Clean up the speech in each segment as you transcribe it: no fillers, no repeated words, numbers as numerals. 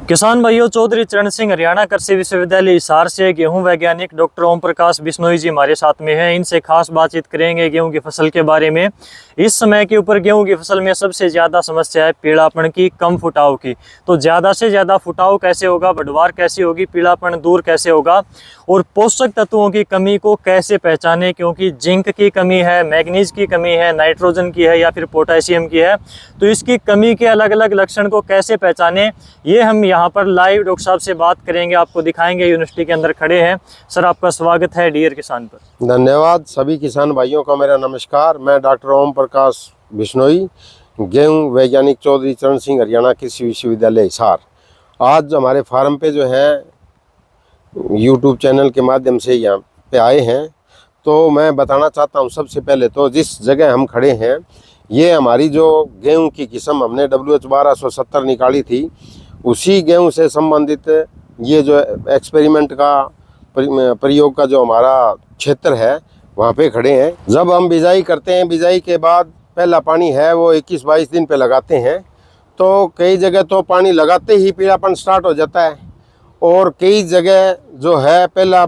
किसान भाइयों, चौधरी चरण सिंह हरियाणा कृषि विश्वविद्यालय हिसार से गेहूं वैज्ञानिक डॉक्टर ओम प्रकाश बिश्नोई जी हमारे साथ में हैं। इनसे खास बातचीत करेंगे गेहूं की फसल के बारे में। इस समय के ऊपर गेहूं की फसल में सबसे ज़्यादा समस्या है पीलापन की, कम फुटाव की। तो ज़्यादा से ज़्यादा फुटाव कैसे होगा, बढ़वार कैसे होगी, पीलापन दूर कैसे होगा और पोषक तत्वों की कमी को कैसे पहचाने, क्योंकि जिंक की कमी है, मैग्नीज की कमी है, नाइट्रोजन की है या फिर पोटेशियम की है। तो इसकी कमी के अलग अलग लक्षण को कैसे पहचाने, ये हम यहाँ पर लाइव डॉक्टर साहब से बात करेंगे, आपको दिखाएंगे। यूनिवर्सिटी के अंदर खड़े हैं। सर, आपका स्वागत है डियर किसान पर। धन्यवाद। सभी किसान भाइयों का मेरा नमस्कार। मैं डॉक्टर ओम प्रकाश बिश्नोई, गेहूं वैज्ञानिक चौधरी चरण सिंह हरियाणा कृषि विश्वविद्यालय हिसार। आज हमारे फार्म पे जो है यूट्यूब चैनल के माध्यम से यहाँ पे आए हैं। तो मैं बताना चाहता हूँ, सबसे पहले तो जिस जगह हम खड़े हैं ये हमारी जो गेहूं की किस्म हमने WH 1270 निकाली थी, उसी गेहूं से संबंधित ये जो एक्सपेरिमेंट का प्रयोग का जो हमारा क्षेत्र है वहाँ पे खड़े हैं। जब हम बिजाई करते हैं, बिजाई के बाद पहला पानी है वो 21-22 दिन पे लगाते हैं, तो कई जगह तो पानी लगाते ही पीलापन स्टार्ट हो जाता है और कई जगह जो है पहला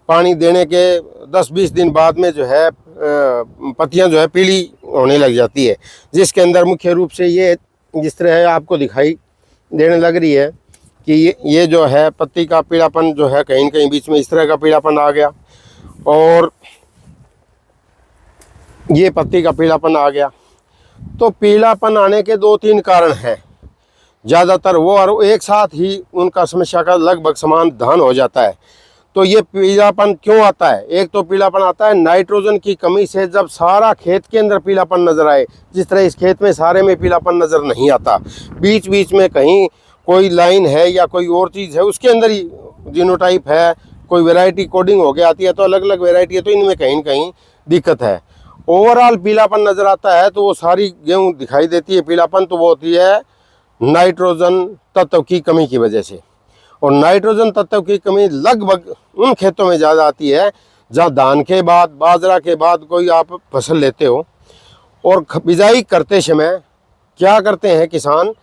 पानी देने के 10-20 दिन बाद में जो है पत्तियां जो है पीली होने लग जाती है, जिसके अंदर मुख्य रूप से ये जिस तरह आपको दिखाई देने लग रही है कि ये जो है पत्ती का पीलापन जो है कहीं कहीं बीच में इस तरह का पीलापन आ गया और ये पत्ती का पीलापन आ गया। तो पीलापन आने के 2-3 कारण हैं ज़्यादातर वो, और एक साथ ही उनका समस्या का लगभग समाधान हो जाता है। तो ये पीलापन क्यों आता है? एक तो पीलापन आता है नाइट्रोजन की कमी से। जब सारा खेत के अंदर पीलापन नज़र आए, जिस तरह इस खेत में सारे में पीलापन नज़र नहीं आता, बीच बीच में कहीं कोई लाइन है या कोई और चीज़ है उसके अंदर ही जीनोटाइप है, कोई वैरायटी कोडिंग हो गया आती है, तो अलग अलग वैरायटी है, तो इनमें कहीं कहीं दिक्कत है। ओवरऑल पीलापन नज़र आता है तो वो सारी गेहूँ दिखाई देती है पीलापन, तो वो होती है नाइट्रोजन तत्व की कमी की वजह से। और नाइट्रोजन तत्व की कमी लगभग उन खेतों में ज़्यादा आती है जहाँ धान के बाद, बाजरा के बाद कोई आप फसल लेते हो और बिजाई करते समय क्या करते हैं किसान,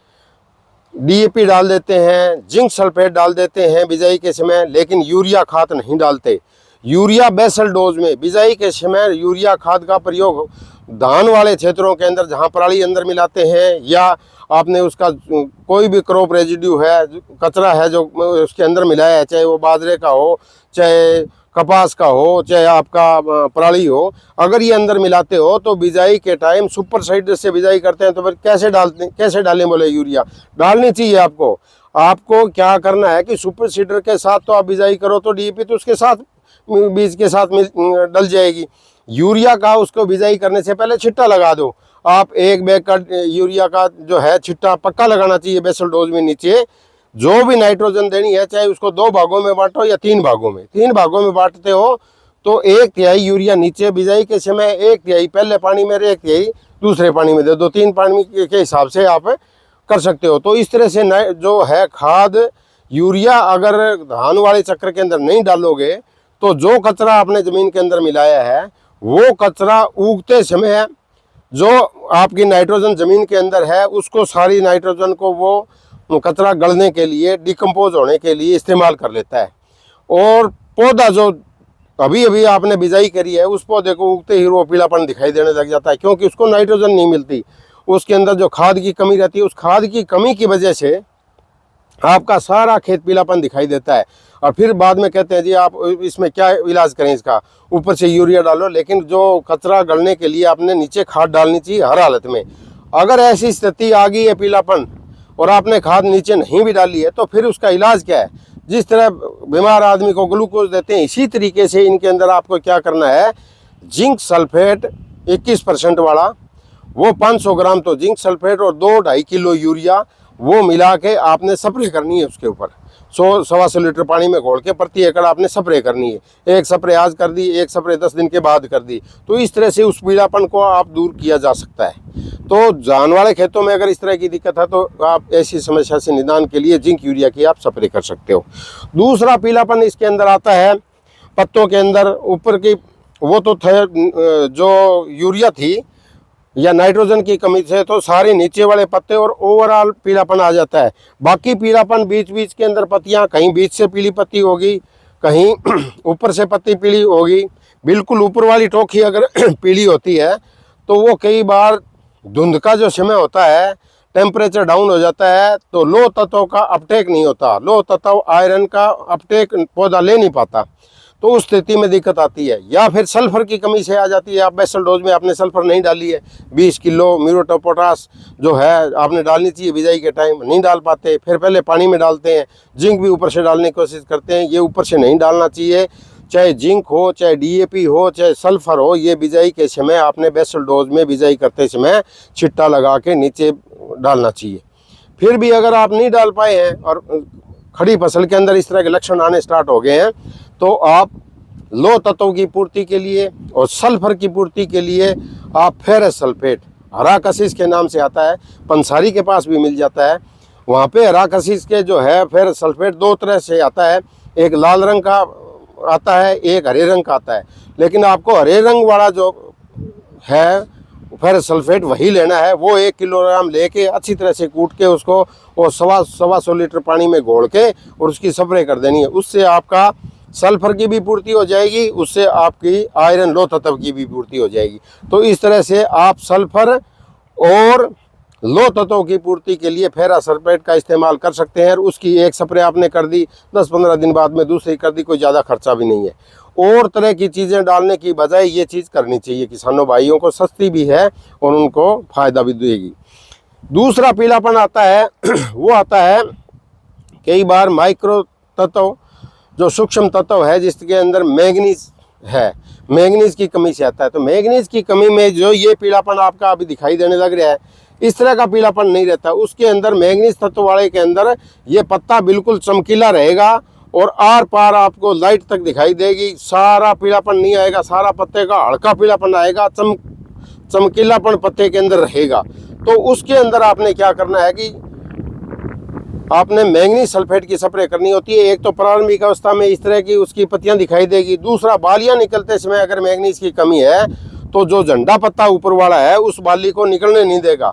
DAP डाल देते हैं, जिंक सल्फेट डाल देते हैं बिजाई के समय, लेकिन यूरिया खाद नहीं डालते। यूरिया बेसल डोज में बिजाई के समय यूरिया खाद का प्रयोग धान वाले क्षेत्रों के अंदर जहाँ पराली अंदर मिलाते हैं, या आपने उसका कोई भी क्रॉप रेजिड्यू है, कचरा है जो उसके अंदर मिलाया है, चाहे वो बाजरे का हो, चाहे कपास का हो, चाहे आपका पराली हो, अगर ये अंदर मिलाते हो तो बिजाई के टाइम सुपर साइडर से बिजाई करते हैं तो फिर कैसे डालें बोले? यूरिया डालनी चाहिए आपको। आपको क्या करना है कि सुपर सीडर के साथ तो आप बिजाई करो तो DAP तो उसके साथ बीज के साथ डल जाएगी। यूरिया का उसको बिजाई करने से पहले छिट्टा लगा दो आप। 1 बैग का यूरिया का जो है छिट्टा पक्का लगाना चाहिए बेसल डोज में। नीचे जो भी नाइट्रोजन देनी है, चाहे उसको 2 भागों में बांटो या 3 भागों में, 3 भागों में बांटते हो तो 1/3 यूरिया नीचे बिजाई के समय, 1/3 पहले पानी में, 1/3 दूसरे पानी में दे दो। 3 पानी के हिसाब से आप कर सकते हो। तो इस तरह से जो है खाद यूरिया अगर धान वाले चक्र के अंदर नहीं डालोगे तो जो कचरा आपने ज़मीन के अंदर मिलाया है वो कचरा उगते समय जो आपकी नाइट्रोजन ज़मीन के अंदर है उसको, सारी नाइट्रोजन को वो कचरा गलने के लिए, डिकम्पोज होने के लिए इस्तेमाल कर लेता है। और पौधा जो अभी अभी आपने बिजाई करी है उस पौधे को उगते ही वो पीलापन दिखाई देने लग जाता है, क्योंकि उसको नाइट्रोजन नहीं मिलती। उसके अंदर जो खाद की कमी रहती है, उस खाद की कमी की वजह से आपका सारा खेत पीलापन दिखाई देता है। और फिर बाद में कहते हैं जी आप इसमें क्या इलाज करें इसका, ऊपर से यूरिया डालो, लेकिन जो कचरा गलने के लिए आपने नीचे खाद डालनी चाहिए हर हालत में। अगर ऐसी स्थिति आ गई है पीलापन और आपने खाद नीचे नहीं भी डाली है तो फिर उसका इलाज क्या है? जिस तरह बीमार आदमी को ग्लूकोज देते हैं, इसी तरीके से इनके अंदर आपको क्या करना है, जिंक सल्फेट 21% वाला, वो 500 ग्राम तो जिंक सल्फेट और 2-2.5 किलो यूरिया वो मिला के आपने स्प्रे करनी है उसके ऊपर। 100-125 लीटर पानी में घोल के प्रति एकड़ आपने स्प्रे करनी है। 1 स्प्रे आज कर दी, 1 स्प्रे 10 दिन के बाद कर दी, तो इस तरह से उस पीलापन को आप दूर किया जा सकता है। तो जान वाले खेतों में अगर इस तरह की दिक्कत है तो आप ऐसी समस्या से निदान के लिए जिंक यूरिया की आप स्प्रे कर सकते हो। दूसरा पीलापन इसके अंदर आता है पत्तों के अंदर ऊपर की, वो तो जो यूरिया थी या नाइट्रोजन की कमी से तो सारे नीचे वाले पत्ते और ओवरऑल पीलापन आ जाता है। बाकी पीलापन बीच बीच के अंदर पत्तियां, कहीं बीच से पीली पत्ती होगी, कहीं ऊपर से पत्ती पीली होगी। बिल्कुल ऊपर वाली टोखी अगर पीली होती है तो वो कई बार धुंध का जो समय होता है, टेम्परेचर डाउन हो जाता है, तो लो तत्वों का अपटेक नहीं होता, लो तत्व आयरन का अपटेक पौधा ले नहीं पाता, तो उस स्थिति में दिक्कत आती है। या फिर सल्फर की कमी से आ जाती है। आप बेसल डोज में आपने सल्फर नहीं डाली है, 20 किलो म्यूरेट ऑफ पोटाश जो है आपने डालनी चाहिए बिजाई के टाइम, नहीं डाल पाते, फिर पहले पानी में डालते हैं। जिंक भी ऊपर से डालने की कोशिश करते हैं, ये ऊपर से नहीं डालना चाहिए। चाहे जिंक हो, चाहे DAP हो, चाहे सल्फर हो, ये बिजाई के समय आपने बेसल डोज में बिजाई करते समय छिट्टा लगा के नीचे डालना चाहिए। फिर भी अगर आप नहीं डाल पाए हैं और खड़ी फसल के अंदर इस तरह के लक्षण आने स्टार्ट हो गए हैं, तो आप लो तत्वों की पूर्ति के लिए और सल्फर की पूर्ति के लिए आप फेरस सल्फेट, हरा कशिश के नाम से आता है, पंसारी के पास भी मिल जाता है, वहाँ पे हरा कशिश के जो है फेरस सल्फेट 2 तरह से आता है। एक लाल रंग का आता है, एक हरे रंग का आता है। लेकिन आपको हरे रंग वाला जो है फेरस सल्फेट वही लेना है। वो 1 किलोग्राम लेके अच्छी तरह से कूट के उसको और 125 लीटर पानी में घोल के और उसकी स्प्रे कर देनी है। उससे आपका सल्फर की भी पूर्ति हो जाएगी, उससे आपकी आयरन लो तत्व की भी पूर्ति हो जाएगी। तो इस तरह से आप सल्फर और लो तत्वों की पूर्ति के लिए फेरस सल्फेट का इस्तेमाल कर सकते हैं। और उसकी एक स्प्रे आपने कर दी, 10-15 दिन बाद में दूसरी कर दी, कोई ज़्यादा खर्चा भी नहीं है। और तरह की चीज़ें डालने की बजाय ये चीज़ करनी चाहिए। किसानों भाइयों को सस्ती भी है और उनको फ़ायदा भी देगी। दूसरा पीलापन आता है वो आता है कई बार माइक्रो तत्व, जो सूक्ष्म तत्व है जिसके अंदर मैग्नीज है, मैग्नीज की कमी से आता है। तो मैग्नीज की कमी में जो ये पीलापन आपका अभी दिखाई देने लग रहा है, इस तरह का पीलापन नहीं रहता। उसके अंदर मैग्नीज तत्व वाले के अंदर ये पत्ता बिल्कुल चमकीला रहेगा और आर पार आपको लाइट तक दिखाई देगी। सारा पीलापन नहीं आएगा, सारा पत्ते का हल्का पीलापन आएगा, चमकीलापन पत्ते के अंदर रहेगा। तो उसके अंदर आपने क्या करना है कि आपने मैंगनीज सल्फेट की स्प्रे करनी होती है। एक तो प्रारंभिक अवस्था में इस तरह की उसकी पत्तियां दिखाई देगी। दूसरा, बालियां निकलते समय अगर मैंगनीज की कमी है तो जो झंडा पत्ता ऊपर वाला है उस बाली को निकलने नहीं देगा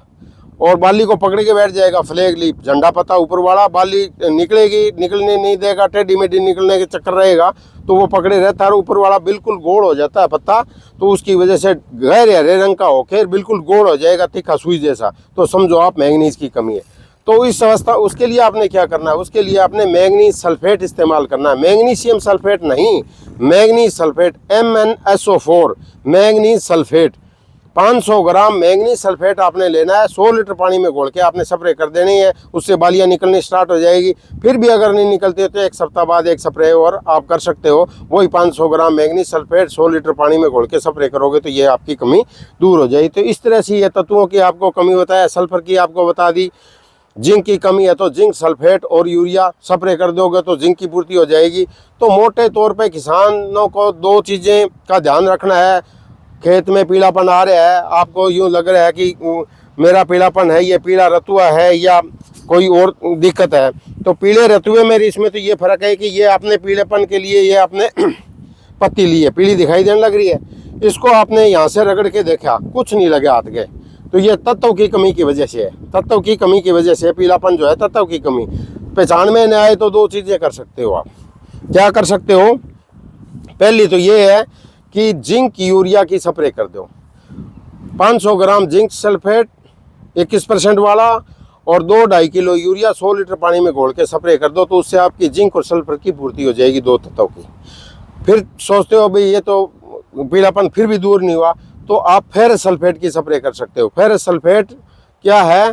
और बाली को पकड़ के बैठ जाएगा। फ्लैग लीफ, झंडा पत्ता ऊपर वाला, बाली निकलेगी, निकलने नहीं देगा, टेढ़ी मेढ़ी निकलने के चक्कर रहेगा तो वो पकड़े रहता है। ऊपर वाला बिल्कुल गोल हो जाता है पत्ता, तो उसकी वजह से गहरे हरे रंग का होकर बिल्कुल गोल हो जाएगा, तीखा सुई जैसा, तो समझो आप मैंगनीज की कमी है। तो इस अवस्था, उसके लिए आपने क्या करना है, उसके लिए आपने मैंगनीज सल्फेट इस्तेमाल करना है। मैग्नीशियम सल्फेट नहीं, manganese sulphate, MnSO4 manganese sulphate. 500 ग्राम मैंगनीज सल्फेट आपने लेना है, 100 लीटर पानी में घोल के आपने स्प्रे कर देनी है। उससे बालियां निकलनी स्टार्ट हो जाएगी। फिर भी अगर नहीं निकलती तो 1 सप्ताह बाद एक स्प्रे और आप कर सकते हो। वही 500 ग्राम मैंगनीज सल्फेट 100 लीटर पानी में घोल के स्प्रे करोगे तो ये आपकी कमी दूर हो जाएगी। तो इस तरह से ये तत्वों की आपको कमी होता है। सल्फर की आपको बता दी, जिंक की कमी है तो जिंक सल्फेट और यूरिया स्प्रे कर दोगे तो जिंक की पूर्ति हो जाएगी। तो मोटे तौर पे किसानों को 2 चीज़ें का ध्यान रखना है। खेत में पीलापन आ रहा है, आपको यूँ लग रहा है कि मेरा पीलापन है, ये पीला रतुआ है या कोई और दिक्कत है, तो पीले रतुए में इसमें तो ये फ़र्क है कि ये आपने पीलेपन के लिए ये आपने पत्ती ली है, पीली दिखाई देने लग रही है, इसको आपने यहाँ से रगड़ के देखा, कुछ नहीं लगे हाथ के, तो ये तत्व की कमी की वजह से है। तत्व की कमी की वजह से पीलापन जो है तत्व की कमी। पहचान में न आए तो 2 चीज़ें कर सकते हो आप। क्या कर सकते हो? पहली तो ये है कि जिंक यूरिया की स्प्रे कर दो। 500 ग्राम जिंक सल्फेट 21% वाला और 2-2.5 किलो यूरिया 100 लीटर पानी में घोल के स्प्रे कर दो, तो उससे आपकी जिंक और सल्फर की पूर्ति हो जाएगी 2 तत्वों की। फिर सोचते हो भाई ये तो पीलापन फिर भी दूर नहीं हुआ, तो आप फेरस सल्फेट की स्प्रे कर सकते हो। फेरस सल्फेट क्या है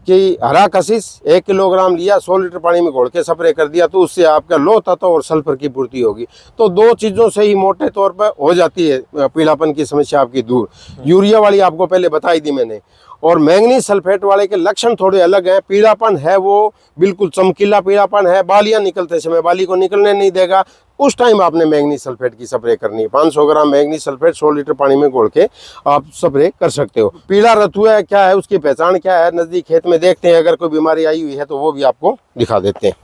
कि हरा कशिश 1 किलोग्राम लिया, 100 लीटर पानी में घोल के स्प्रे कर दिया, तो उससे आपका लो तत्व और सल्फर की पूर्ति होगी। तो 2 चीज़ों से ही मोटे तौर पर हो जाती है पीलापन की समस्या आपकी दूर। यूरिया वाली आपको पहले बताई दी मैंने, और मैंगनीज सल्फेट वाले के लक्षण थोड़े अलग हैं। पीलापन है वो बिल्कुल चमकीला पीलापन है, बालियां निकलते समय बाली को निकलने नहीं देगा, उस टाइम आपने मैंगनीज सल्फेट की स्प्रे करनी है। 500 ग्राम मैंगनीज सल्फेट 100 लीटर पानी में घोल के आप स्प्रे कर सकते हो। पीला रतुआ क्या है, उसकी पहचान क्या है, नज़दीक खेत में देखते हैं, अगर कोई बीमारी आई हुई है तो वो भी आपको दिखा देते हैं।